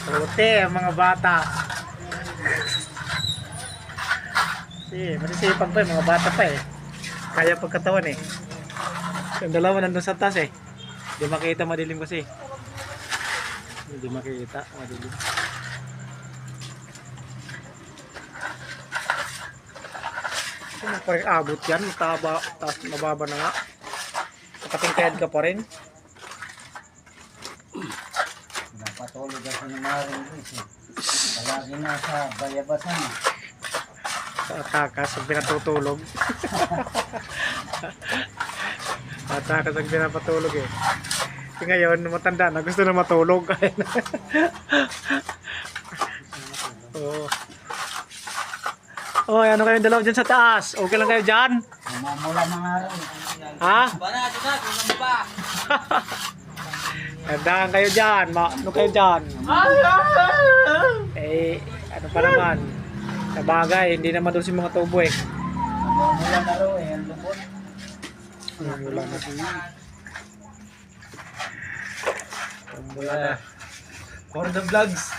Puti ang mga bata. Masisipag pa mga bata pa eh. Kaya pagkatawan eh. Yung dalawa nandun sa taas eh. Hindi makita, madilim kasi. Hindi makita, madilim. Ano pa rin abot yan? Mataba, taas, mababa na nga. Nakatingkayad ka pa rin. Napatulog ako ng maring eh. Palagi nasa bayabasan eh. Sa takas, ang pinatutulog. Sa takas ang pinapatulog eh. Ngayon, matanda na, gusto na matulog. Oo. Oh, ano kayong dalaw dyan sa taas? Okay lang kayo dyan? Namamula mga araw. Ha? Bana, kulang pa. Tandaan kayo dyan. Ano kayo dyan? Eh, ano pa naman? Sa bagay, hindi naman doon si mga tubo eh. Namamula na raw eh, ang lubot. Wala na. Wala na. For the vlogs.